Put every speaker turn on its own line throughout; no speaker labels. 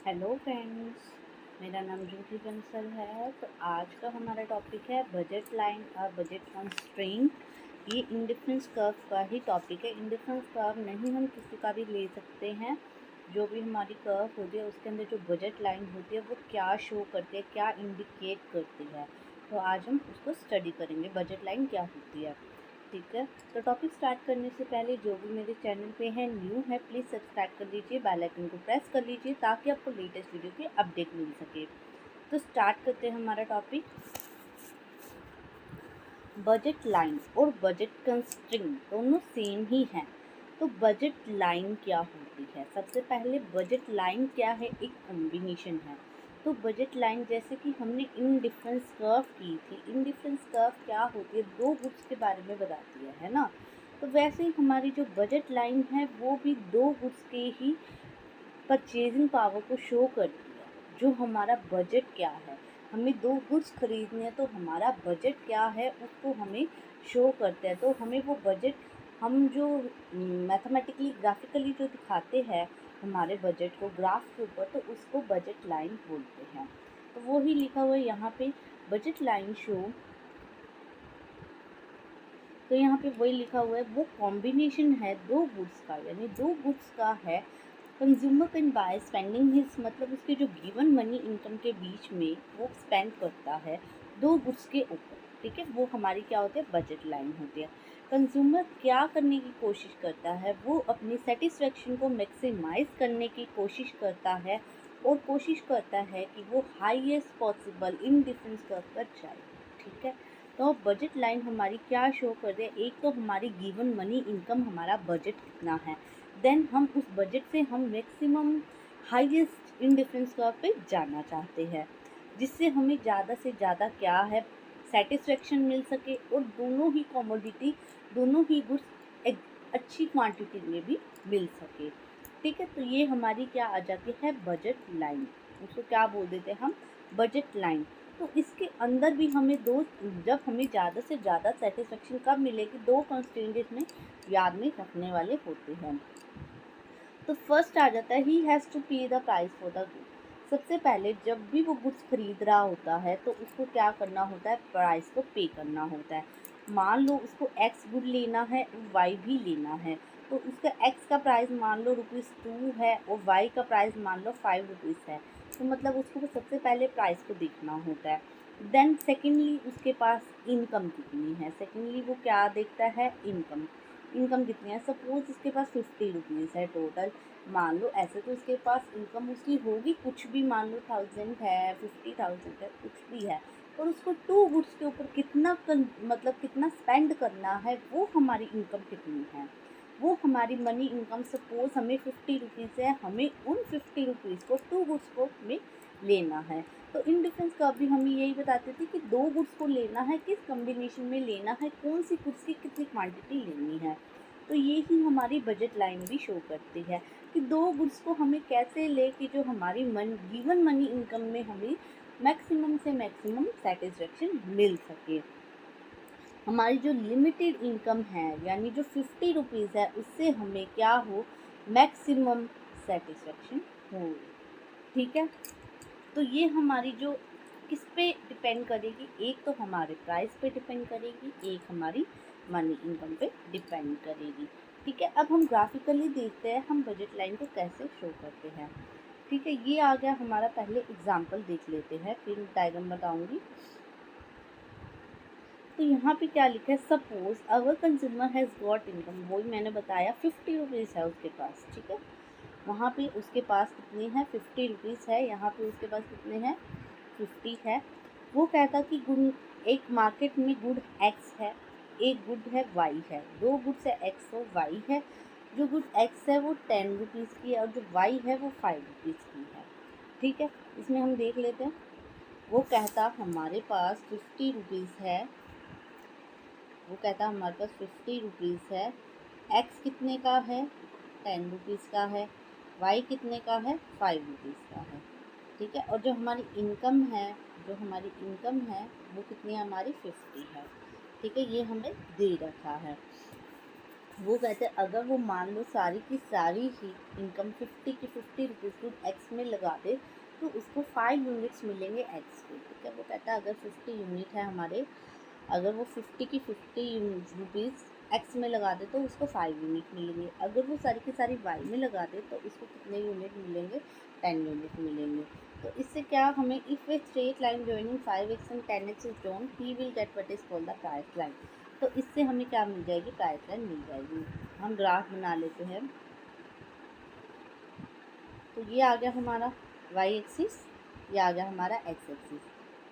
Hello friends, मेरा नाम जूही बंसल है। तो आज का हमारा टॉपिक है बजट लाइन और बजट कंस्ट्रेंट। ये इंडिफरेंस कर्व का ही टॉपिक है। इंडिफरेंस कर्व नहीं हम किसी का भी ले सकते हैं। जो भी हमारी कर्व होती है उसके अंदर जो बजट लाइन होती है वो क्या शो करती है, क्या इंडिकेट करती है। तो आज हम उसको स्टडी करेंगे, बजट लाइन क्या होती है। ठीक है, तो टॉपिक स्टार्ट करने से पहले जो भी मेरे चैनल पे है न्यू है प्लीज़ सब्सक्राइब कर लीजिए, बेल आइकन को प्रेस कर लीजिए ताकि आपको लेटेस्ट वीडियो की अपडेट मिल सके। तो स्टार्ट करते हैं हमारा टॉपिक। बजट लाइन और बजट कंस्ट्रेंट दोनों सेम ही हैं। तो बजट लाइन क्या होती है? सबसे पहले बजट लाइन क्या है? एक कॉम्बिनेशन है। तो बजट लाइन जैसे कि हमने इंडिफरेंस कर्व की थी, इंडिफरेंस कर्व क्या होती है? दो गुड्स के बारे में बताती है ना। तो वैसे ही हमारी जो बजट लाइन है वो भी दो गुड्स के ही परचेजिंग पावर को शो करती है। जो हमारा बजट क्या है, हमें दो गुड्स खरीदने हैं तो हमारा बजट क्या है उसको हमें शो करते हैं। तो हमें वो बजट हम जो मैथमेटिकली ग्राफिकली जो दिखाते हैं हमारे बजट को ग्राफ के ऊपर, तो उसको बजट लाइन बोलते हैं। तो वो ही लिखा हुआ है यहाँ पे बजट लाइन शो। तो यहाँ पे वही लिखा हुआ है, वो कॉम्बिनेशन है दो गुड्स का, यानी दो गुड्स का है। Consumer can by spending his, मतलब उसके जो गिवन मनी इनकम के बीच में वो स्पेंड करता है दो गुड्स के ऊपर। ठीक है, वो हमारी क्या होती है? बजट लाइन होती है। कंज्यूमर क्या करने की कोशिश करता है? वो अपनी सेटिस्फेक्शन को मैक्सिमाइज करने की कोशिश करता है और कोशिश करता है कि वो हाईएस्ट पॉसिबल इन डिफरेंस पर जाए। ठीक है, तो बजट लाइन हमारी क्या शो कर रही है? एक तो हमारी गिवन मनी इनकम, हमारा बजट कितना है, देन हम उस बजट से हम maximum highest in difference curve पे जाना चाहते हैं, जिससे हमें ज़्यादा से ज़्यादा क्या है सेटिस्फेक्शन मिल सके और दोनों ही कॉमोडिटी, दोनों ही गुड्स एक अच्छी क्वांटिटी में भी मिल सके। ठीक है, तो ये हमारी क्या आ जाती है? Budget line. उसको क्या बोल देते हैं हम? Budget line. तो इसके अंदर भी हमें दो, जब हमें ज़्यादा से ज़्यादा सेटिस्फेक्शन कब मिलेगी, दो कंस्ट्रेंट इसमें याद में रखने वाले होते हैं। तो फर्स्ट आ जाता है ही हैज़ टू पे the price for the good. सबसे पहले जब भी वो गुड्स खरीद रहा होता है तो उसको क्या करना होता है? प्राइस को पे करना होता है। मान लो उसको एक्स गुड लेना है और वाई भी लेना है, तो उसका एक्स का प्राइस मान लो ₹2 है और वाई का प्राइस मान लो ₹5 है। तो मतलब उसको सबसे पहले प्राइस को देखना होता है। देन सेकेंडली उसके पास इनकम कितनी है। सेकेंडली वो क्या देखता है? इनकम। इनकम कितनी है? सपोज उसके पास ₹50 है टोटल। मान लो ऐसे तो उसके पास इनकम उसकी होगी कुछ भी, मान लो 1000 है, 50,000 है, कुछ भी है, और उसको टू गुड्स के ऊपर कितना मतलब कितना स्पेंड करना है, वो हमारी इनकम कितनी है, वो हमारी मनी इनकम। सपोज हमें ₹50 है, हमें उन ₹50 को टू गुड्स को हमें लेना है। तो इन डिफरेंस का भी हमें यही बताते थे कि दो गुड्स को लेना है, किस कॉम्बिनेशन में लेना है, कौन सी गुड्स की कितनी क्वांटिटी लेनी है। तो ये ही हमारी बजट लाइन भी शो करती है कि दो गुड्स को हमें कैसे ले कि जो हमारी गिवन मनी इनकम में हमें मैक्सिमम से मैक्सिमम सेटिस्फेक्शन मिल सके। हमारी जो लिमिटेड इनकम है यानी जो ₹50 है, उससे हमें क्या हो? मैक्सिमम सेटिस्फेक्शन हो। ठीक है, तो ये हमारी जो किस पे डिपेंड करेगी? एक तो हमारे प्राइस पे डिपेंड करेगी, एक हमारी मनी इनकम पे डिपेंड करेगी। ठीक है, अब हम ग्राफिकली देखते हैं हम बजट लाइन को कैसे शो करते हैं। ठीक है, ये आ गया हमारा। पहले एग्जांपल देख लेते हैं फिर डायग्राम बताऊंगी। तो यहाँ पे क्या लिखा है? Suppose our consumer has got income, वही मैंने बताया ₹50 है उसके पास। ठीक है, वहाँ पे उसके पास कितने हैं? ₹50 है। यहाँ पे उसके पास कितने हैं? 50 है। वो कहता कि गुड, एक मार्केट में गुड एक्स है, एक गुड है वाई है, दो गुड्स है एक्स और वाई है। जो गुड एक्स है वो ₹10 की है और जो वाई है वो ₹5 की है। ठीक है, इसमें हम देख लेते हैं। वो कहता हमारे पास ₹50 है, वो कहता हमारे पास ₹50 है। एक्स कितने का है? ₹10 का है। वाई कितने का है? ₹5 का है। ठीक है, और जो हमारी इनकम है, जो हमारी इनकम है वो कितनी है? हमारी 50 है। ठीक है, ये हमें दे रखा है। वो कहते हैं अगर वो मान लो सारी की सारी ही इनकम 50 की 50 रुपीज़ को एक्स में लगा दे तो उसको 5 यूनिट्स मिलेंगे एक्स के। ठीक है, वो कहता है अगर 50 यूनिट है हमारे, अगर वो 50 की 50 रुपीज़ एक्स में लगा दे तो उसको 5 यूनिट मिलेंगे। अगर वो सारी की सारी वाई में लगा दे तो उसको कितने यूनिट मिलेंगे, 10 यूनिट मिलेंगे। तो इससे क्या हमें if a straight line joining 5x and 10x is drawn he will get what is called the price line. तो इससे हमें क्या मिल जाएगी, प्राइस लाइन मिल जाएगी। हम ग्राफ बना लेते हैं। तो ये आ गया हमारा वाई एक्सिस, ये आ गया हमारा एक्स एक्सिस।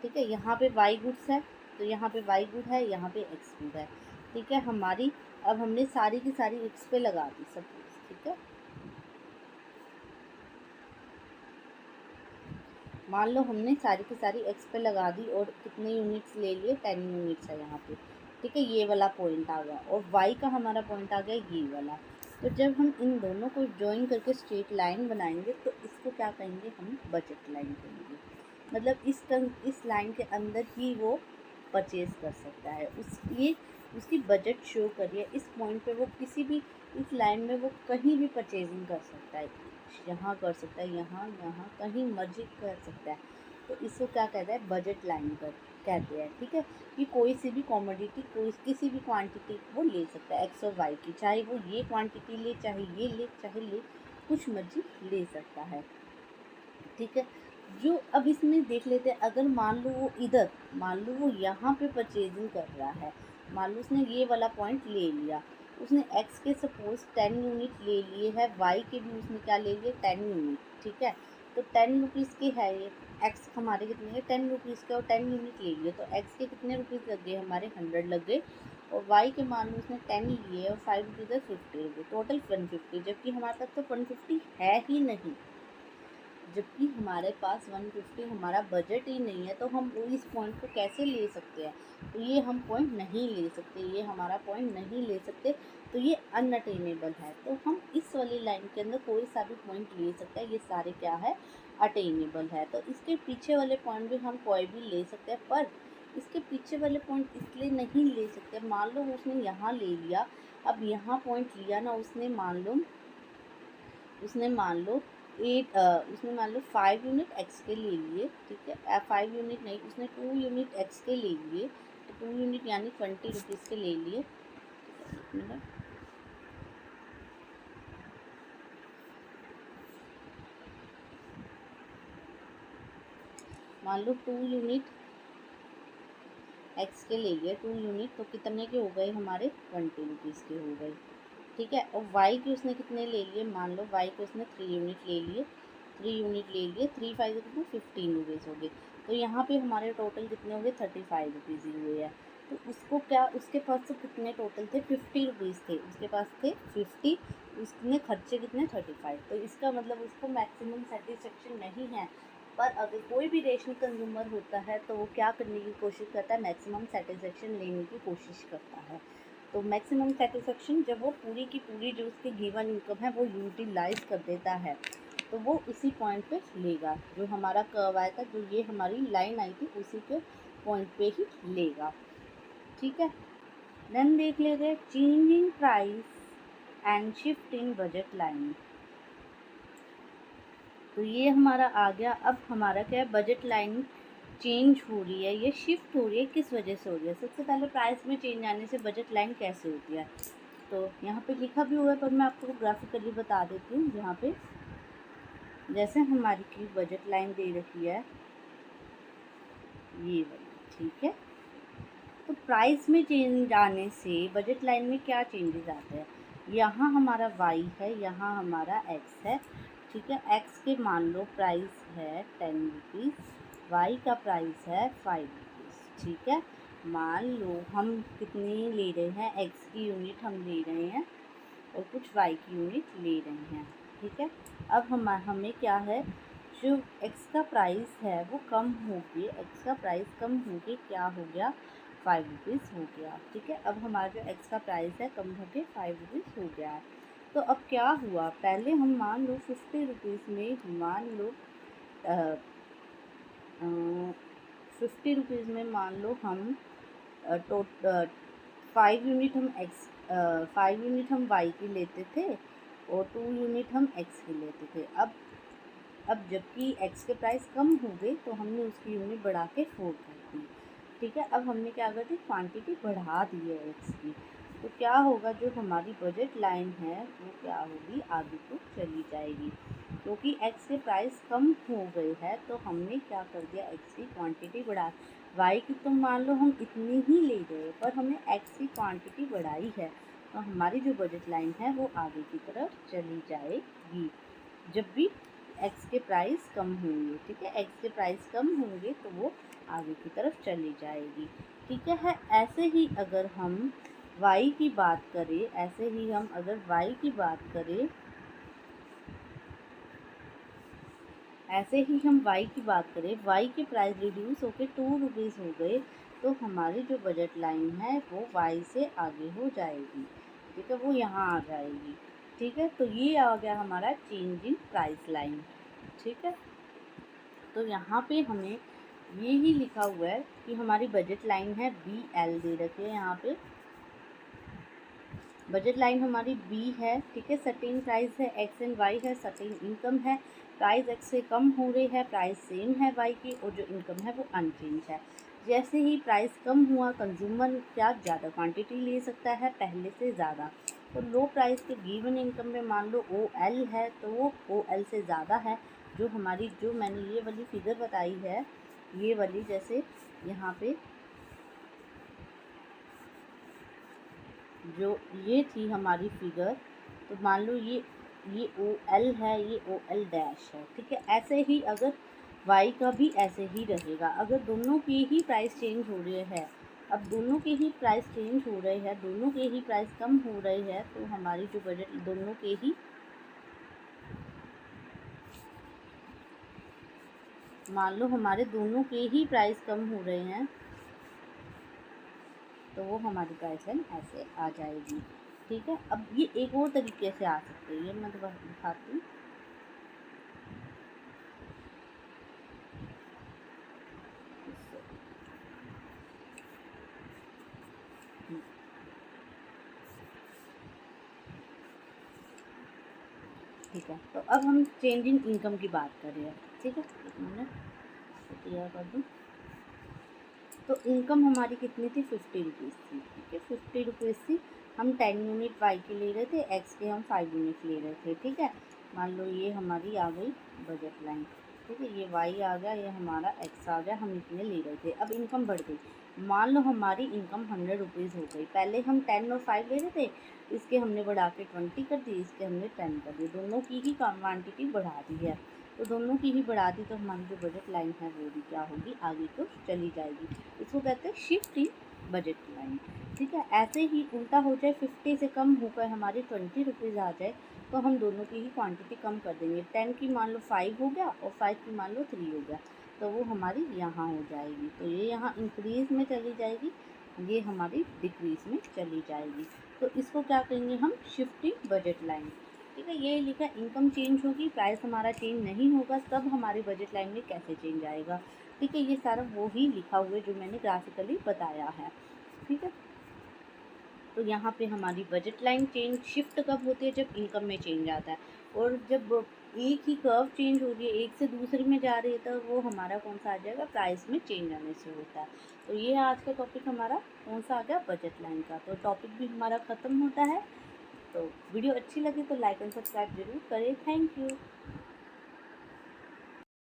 ठीक है, यहाँ पे वाई गुड्स है तो यहाँ पे वाई गुड है, यहाँ पे एक्स गुड है। ठीक है, हमारी अब हमने सारी की सारी एक्स पे लगा दी सब कुछ। ठीक है, मान लो हमने सारी की सारी एक्स पे लगा दी और कितने यूनिट्स ले लिए, 10 यूनिट्स है यहाँ पे। ठीक है, ये वाला पॉइंट आ गया और वाई का हमारा पॉइंट आ गया ये वाला। तो जब हम इन दोनों को ज्वाइन करके स्ट्रेट लाइन बनाएंगे तो इसको क्या कहेंगे, हम बजट लाइन कहेंगे। मतलब इस लाइन के अंदर ही वो परचेज कर सकता है, उसलिए उसकी बजट शो करिए। इस पॉइंट पे वो किसी भी इस लाइन में वो कहीं भी परचेजिंग कर सकता है, यहाँ कर सकता है, यहाँ कहीं मर्जी कर सकता है। तो इसको क्या कहता है, बजट लाइन कर कहते हैं। ठीक है, कि कोई सी भी कॉमोडिटी, कोई किसी भी क्वांटिटी वो ले सकता है एक्स और वाई की, चाहे वो ये क्वांटिटी ले, चाहे ये ले, चाहे ले, कुछ मर्जी ले सकता है। ठीक है, जो अब इसमें देख लेते हैं, अगर मान लो वो इधर, मान लो वो यहाँ पे परचेजिंग कर रहा है, मान लो उसने ये वाला पॉइंट ले लिया, उसने एक्स के सपोज 10 यूनिट ले लिए है, वाई के भी उसने क्या ले लिए, 10 यूनिट। ठीक है, तो 10 रुपीज़ के है ये, एक्स हमारे कितने हैं, 10 रुपीज़ के, और 10 यूनिट ले लिए तो एक्स के कितने रुपीज़ लग गए, हमारे 100 लग गए। और वाई के मान लो उसने 10 लिए और 5 रुपीज़ है, 50 रुपये, टोटल 150। जबकि हमारे पास तो 150 है ही नहीं, जबकि हमारे पास 150 हमारा बजट ही नहीं है, तो हम इस पॉइंट को कैसे ले सकते हैं। तो ये हम पॉइंट नहीं ले सकते, ये हमारा पॉइंट नहीं ले सकते, तो ये अनअटेनेबल है। तो हम इस वाली लाइन के अंदर कोई सा भी पॉइंट ले सकते हैं, ये सारे क्या है, अटेनेबल है। तो इसके पीछे वाले पॉइंट भी हम कोई भी ले सकते हैं, पर इसके पीछे वाले पॉइंट इसलिए नहीं ले सकते, मान लो उसने यहाँ ले लिया, अब यहाँ पॉइंट लिया ना उसने, मान लो उसने मान लो 5 यूनिट एक्स के ले लिए। ठीक है, 5 यूनिट नहीं, उसने 2 यूनिट एक्स के ले लिए, तो 2 यूनिट यानी 20 रुपीज़ के ले लिए। एक मिनट, मान लो 2 यूनिट एक्स के ले लिए, 2 यूनिट, तो कितने के हो गए हमारे, 20 रुपीज़ के हो गए। ठीक है, और वाई के उसने कितने ले लिए, मान लो वाई के उसने 3 यूनिट ले लिए, 3 यूनिट ले लिए, 3 5 कितने, 15 रुपीज़ हो गए। तो यहाँ पे हमारे टोटल कितने हो गए, 35 रुपीज़ ही हुए हैं। तो उसको क्या, उसके पास तो कितने टोटल थे, 50 रुपीज़ थे, उसके पास थे 50, उसने खर्चे कितने, 35। तो इसका मतलब उसको मैक्सिमम सेटिस्फेक्शन नहीं है। पर अगर कोई भी रेशनल कंज्यूमर होता है तो वो क्या करने की कोशिश करता है, मैक्सिमम सेटिस्फेक्शन लेने की कोशिश करता है। तो मैक्सिमम सेटिस्फेक्शन जब वो पूरी की पूरी जो उसकी गिवन इनकम है वो यूटिलाइज कर देता है, तो वो इसी पॉइंट पे लेगा, जो हमारा कर्व आया था, जो ये हमारी लाइन आई थी उसी के पॉइंट पे ही लेगा। ठीक है, देन देख लेते हैं changing price and shift in budget line. तो ये हमारा आ गया। अब हमारा क्या है, बजट लाइन चेंज हो रही है, ये शिफ्ट हो रही है, किस वजह से हो रही है। सबसे पहले प्राइस में चेंज आने से बजट लाइन कैसे होती है, तो यहाँ पे लिखा भी हुआ है, पर मैं आपको ग्राफिकली बता देती हूँ। यहाँ पे जैसे हमारी की बजट लाइन दे रखी है ये वाली, ठीक है, तो प्राइस में चेंज आने से बजट लाइन में क्या चेंजेस आते हैं, यहाँ हमारा y है, यहाँ हमारा x है। ठीक है, x के मान लो प्राइस है 10 रुपीज़, वाई का प्राइस है 5 रुपीज़। ठीक है, मान लो हम कितनी ले रहे हैं, x की यूनिट हम ले रहे हैं और कुछ y की यूनिट ले रहे हैं। ठीक है, अब हमें क्या है, जो x का प्राइस है वो कम हो गया, x का प्राइस कम हो के क्या हो गया, 5 रुपीज़ हो गया। ठीक है, अब हमारा जो x का प्राइस है कम हो के 5 रुपीज़ हो गया है। तो अब क्या हुआ, पहले हम मान लो 50 रुपीज़ में, मान लो 50 रुपीज़ में मान लो हम 5 यूनिट हम एक्स 5 यूनिट हम वाई की लेते थे और 2 यूनिट हम एक्स की लेते थे। अब जबकि एक्स के प्राइस कम हो गए तो हमने उसकी यूनिट बढ़ा के 4 कर दी। ठीक है, अब हमने क्या कर दी, क्वांटिटी बढ़ा दी है एक्स की। तो क्या होगा, जो हमारी बजट लाइन है वो क्या होगी, आगे को चली जाएगी। क्योंकि एक्स के प्राइस कम हो गए हैं तो हमने क्या कर दिया, एक्स की क्वांटिटी बढ़ा। वाई की तो मान लो हम इतनी ही ले गए, पर हमने एक्स की क्वांटिटी बढ़ाई है, तो हमारी जो बजट लाइन है वो आगे की तरफ चली जाएगी जब भी एक्स के प्राइस कम होंगे। ठीक है, एक्स के प्राइस कम होंगे तो वो आगे की तरफ चली जाएगी। ठीक है, ऐसे ही अगर हम वाई की बात करें, ऐसे ही हम अगर वाई की बात करें, ऐसे ही हम वाई की बात करें, वाई के प्राइस रिड्यूस होकर 2 रुपीज़ हो गए तो हमारी जो बजट लाइन है वो वाई से आगे हो जाएगी। ठीक है, वो यहाँ आ जाएगी। ठीक है, तो ये आ गया हमारा चेंज इन प्राइस लाइन। ठीक है, तो यहाँ पे हमें ये ही लिखा हुआ है कि हमारी बजट लाइन है बी एल दे रखी है। यहाँ पे बजट लाइन हमारी बी है। ठीक है, सर्टेन प्राइस है, एक्स एंड वाई है, सर्टेन इनकम है, प्राइस एक्स से कम हो रही है, प्राइस सेम है वाई की, और जो इनकम है वो अनचेंज है। जैसे ही प्राइस कम हुआ, कंज्यूमर क्या ज़्यादा क्वांटिटी ले सकता है पहले से ज़्यादा। तो लो प्राइस के गिवन इनकम में मान लो ओ एल है तो वो ओ एल से ज़्यादा है। जो हमारी, जो मैंने ये वाली फिगर बताई है, ये वाली, जैसे यहाँ पे जो ये थी हमारी फिगर, तो मान लो ये ओ एल है, ये ओ एल डैश है। ठीक है, ऐसे ही अगर वाई का भी ऐसे ही रहेगा। अगर दोनों की ही प्राइस चेंज हो रहे हैं, अब दोनों के ही प्राइस चेंज हो रहे हैं, दोनों के ही प्राइस कम हो रहे हैं, तो हमारी जो बजट, दोनों के ही, मान लो हमारे दोनों के ही प्राइस कम हो रहे हैं तो वो हमारी प्राइस लाइन ऐसे आ जाएगी। ठीक है, अब ये एक और तरीके से आ सकते हैं, ये मैं दिखाती हूँ। ठीक है, तो अब हम चेंज इन इनकम की बात कर रहे हैं। ठीक है, एक मिनट क्लियर कर दूँ। तो इनकम हमारी कितनी थी, 50 रुपीज़ थी। ठीक है, 50 रुपीज़ थी। हम 10 यूनिट वाई के ले रहे थे, एक्स के हम 5 यूनिट ले रहे थे। ठीक है, मान लो ये हमारी आ गई बजट लाइन। ठीक है, ये वाई आ गया, ये हमारा एक्स आ गया, हम इतने ले रहे थे। अब इनकम बढ़ गई, मान लो हमारी इनकम 100 रुपीज़ हो गई। पहले हम 10 और 5 ले रहे थे, इसके हमने बढ़ा के 20 कर दी, इसके हमने 10 कर दी, दोनों की ही क्वान्टिटी बढ़ा दी है। तो दोनों की ही बढ़ा दी तो हमारी जो बजट लाइन है वो भी क्या होगी, आगे को चली जाएगी। इसको कहते हैं शिफ्ट इन बजट लाइन। ठीक है, ऐसे ही उल्टा हो जाए, 50 से कम होकर हमारी 20 रुपीज़ आ जाए तो हम दोनों की ही क्वांटिटी कम कर देंगे। 10 की मान लो 5 हो गया और 5 की मान लो 3 हो गया, तो वो हमारी यहाँ हो जाएगी। तो ये यहाँ इंक्रीज़ में चली जाएगी, ये हमारी डिक्रीज़ में चली जाएगी। तो इसको क्या कहेंगे हम, शिफ्टिंग बजट लाइन। ठीक है, ये लिखा इनकम चेंज होगी, प्राइस हमारा चेंज नहीं होगा, तब हमारी बजट लाइन में कैसे चेंज आएगा। ठीक है, ये सारा वो ही लिखा हुआ है जो मैंने ग्राफिकली बताया है। ठीक है, तो यहाँ पे हमारी बजट लाइन चेंज शिफ्ट कब होती है, जब इनकम में चेंज आता है। और जब एक ही कर्व चेंज हो रही है, एक से दूसरे में जा रही है, तो वो हमारा कौन सा आ जाएगा, प्राइस में चेंज आने से होता है। तो ये आज का टॉपिक हमारा कौन सा आ गया, बजट लाइन का। तो टॉपिक भी हमारा ख़त्म होता है। तो वीडियो अच्छी लगी तो लाइक एंड सब्सक्राइब जरूर करें। Thank you.